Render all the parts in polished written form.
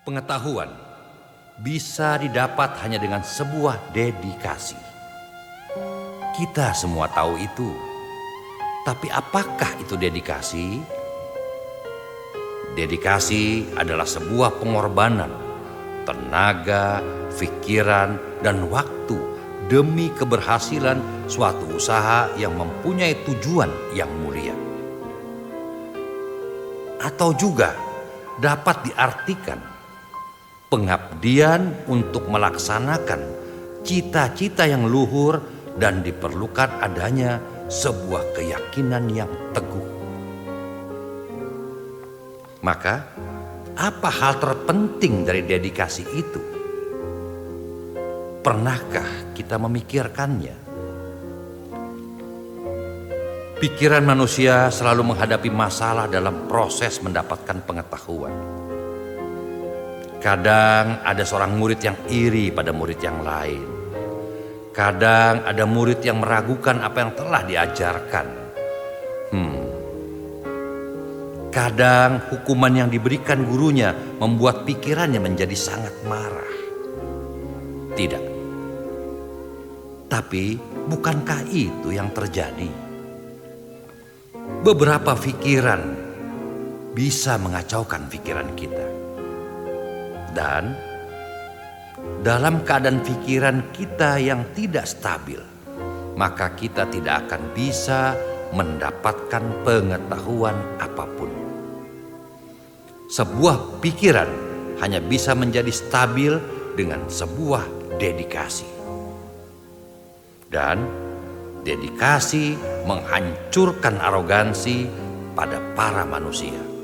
Pengetahuan bisa didapat hanya dengan sebuah dedikasi. Kita semua tahu itu. Tapi apakah itu dedikasi? Dedikasi adalah sebuah pengorbanan, tenaga, pikiran, dan waktu demi keberhasilan suatu usaha yang mempunyai tujuan yang mulia. Atau juga dapat diartikan pengabdian untuk melaksanakan cita-cita yang luhur dan diperlukan adanya sebuah keyakinan yang teguh. Maka, apa hal terpenting dari dedikasi itu? Pernahkah kita memikirkannya? Pikiran manusia selalu menghadapi masalah dalam proses mendapatkan pengetahuan. Kadang ada seorang murid yang iri pada murid yang lain. Kadang ada murid yang meragukan apa yang telah diajarkan. Kadang hukuman yang diberikan gurunya membuat pikirannya menjadi sangat marah. Tidak. Tapi bukankah itu yang terjadi? Beberapa pikiran bisa mengacaukan pikiran kita. Dan dalam keadaan pikiran kita yang tidak stabil, maka kita tidak akan bisa mendapatkan pengetahuan apapun. Sebuah pikiran hanya bisa menjadi stabil dengan sebuah dedikasi. Dan dedikasi menghancurkan arogansi pada para manusia.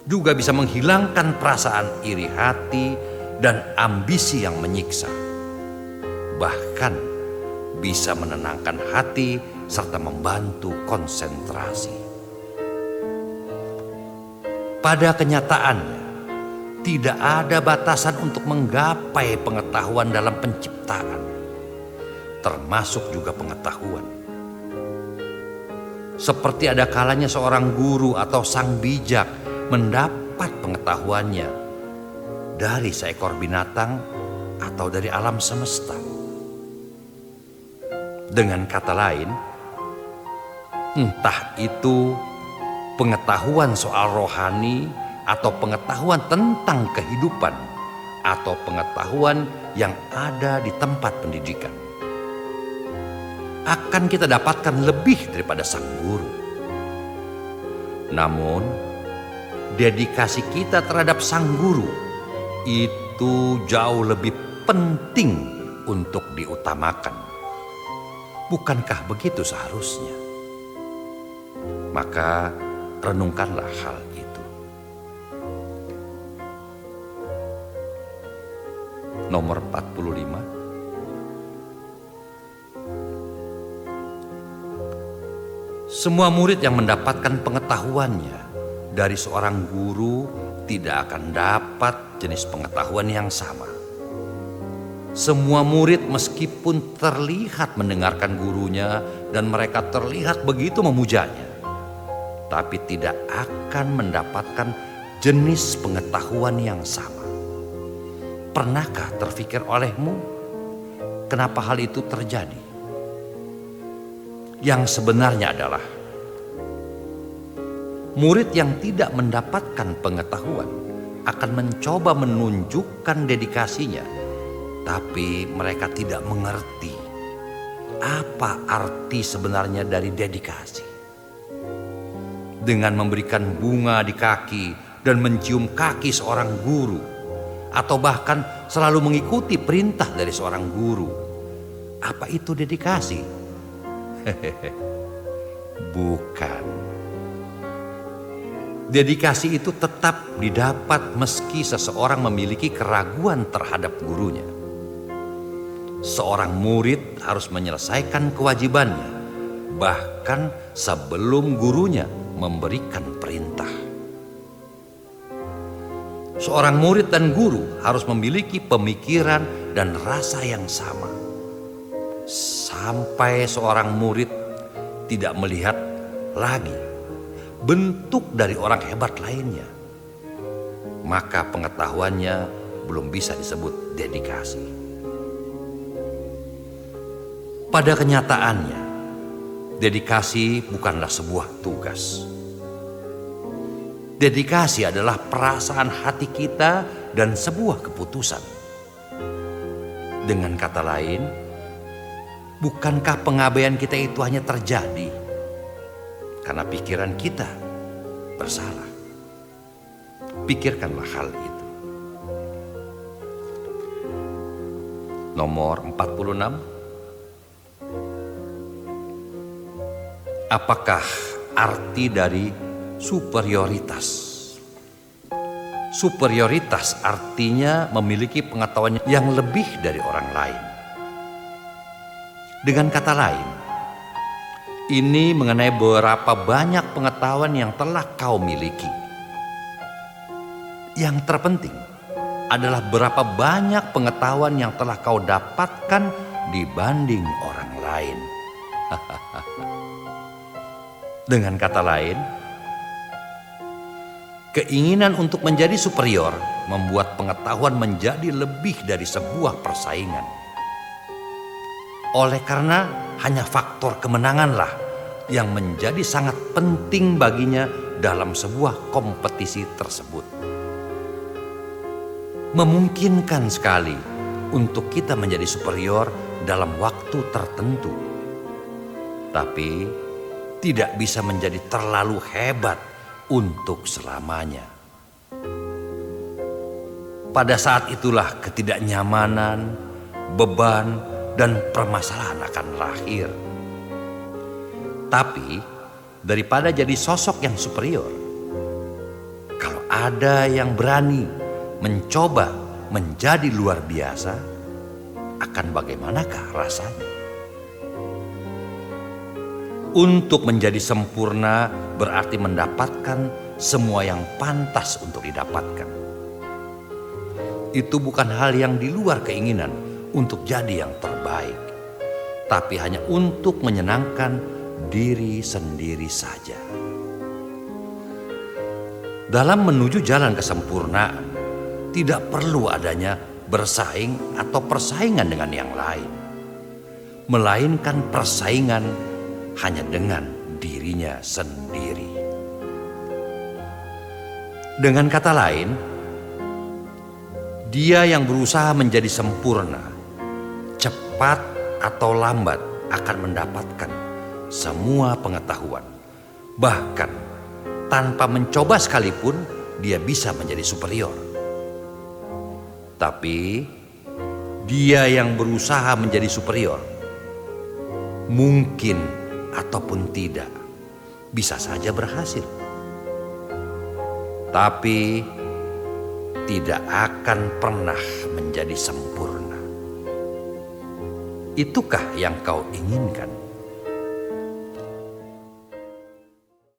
Juga bisa menghilangkan perasaan iri hati dan ambisi yang menyiksa. Bahkan bisa menenangkan hati serta membantu konsentrasi. Pada kenyataannya, tidak ada batasan untuk menggapai pengetahuan dalam penciptaan, termasuk juga pengetahuan. Seperti ada kalanya seorang guru atau sang bijak mendapat pengetahuannya dari seekor binatang atau dari alam semesta. Dengan kata lain, entah itu pengetahuan soal rohani atau pengetahuan tentang kehidupan atau pengetahuan yang ada di tempat pendidikan, akan kita dapatkan lebih daripada sang guru. Namun, dedikasi kita terhadap sang guru itu jauh lebih penting untuk diutamakan. Bukankah begitu seharusnya? Maka renungkanlah hal itu. Nomor 45. Semua murid yang mendapatkan pengetahuannya dari seorang guru tidak akan dapat jenis pengetahuan yang sama. Semua murid meskipun terlihat mendengarkan gurunya dan mereka terlihat begitu memujanya, tapi tidak akan mendapatkan jenis pengetahuan yang sama. Pernahkah terfikir olehmu kenapa hal itu terjadi? Yang sebenarnya adalah murid yang tidak mendapatkan pengetahuan akan mencoba menunjukkan dedikasinya, tapi mereka tidak mengerti apa arti sebenarnya dari dedikasi. Dengan memberikan bunga di kaki dan mencium kaki seorang guru, atau bahkan selalu mengikuti perintah dari seorang guru, apa itu dedikasi? Bukan. Dedikasi itu tetap didapat meski seseorang memiliki keraguan terhadap gurunya. Seorang murid harus menyelesaikan kewajibannya, bahkan sebelum gurunya memberikan perintah. Seorang murid dan guru harus memiliki pemikiran dan rasa yang sama. Sampai seorang murid tidak melihat lagi bentuk dari orang hebat lainnya. maka pengetahuannya belum bisa disebut dedikasi. Pada kenyataannya, dedikasi bukanlah sebuah tugas. Dedikasi adalah perasaan hati kita dan sebuah keputusan. Dengan kata lain, bukankah pengabaian kita itu hanya terjadi karena pikiran kita bersalah? Pikirkanlah hal itu. Nomor 46. Apakah arti dari superioritas? Superioritas artinya memiliki pengetahuan yang lebih dari orang lain. Dengan kata lain, ini mengenai berapa banyak pengetahuan yang telah kau miliki. Yang terpenting adalah berapa banyak pengetahuan yang telah kau dapatkan dibanding orang lain. Dengan kata lain, keinginan untuk menjadi superior membuat pengetahuan menjadi lebih dari sebuah persaingan. Oleh karena hanya faktor kemenanganlah yang menjadi sangat penting baginya dalam sebuah kompetisi tersebut. Memungkinkan sekali untuk kita menjadi superior dalam waktu tertentu, tapi tidak bisa menjadi terlalu hebat untuk selamanya. Pada saat itulah ketidaknyamanan, beban, dan permasalahan akan lahir. Tapi daripada jadi sosok yang superior, kalau ada yang berani mencoba menjadi luar biasa, akan bagaimanakah rasanya? Untuk menjadi sempurna berarti mendapatkan semua yang pantas untuk didapatkan. Itu bukan hal yang di luar keinginan untuk jadi yang terbaik, tapi hanya untuk menyenangkan diri sendiri saja. Dalam menuju jalan kesempurnaan, tidak perlu adanya bersaing atau persaingan dengan yang lain, melainkan persaingan hanya dengan dirinya sendiri. Dengan kata lain, dia yang berusaha menjadi sempurna, cepat atau lambat akan mendapatkan semua pengetahuan. Bahkan tanpa mencoba sekalipun dia bisa menjadi superior. Tapi dia yang berusaha menjadi superior, mungkin ataupun tidak, bisa saja berhasil, tapi tidak akan pernah menjadi sempurna. Itukah yang kau inginkan?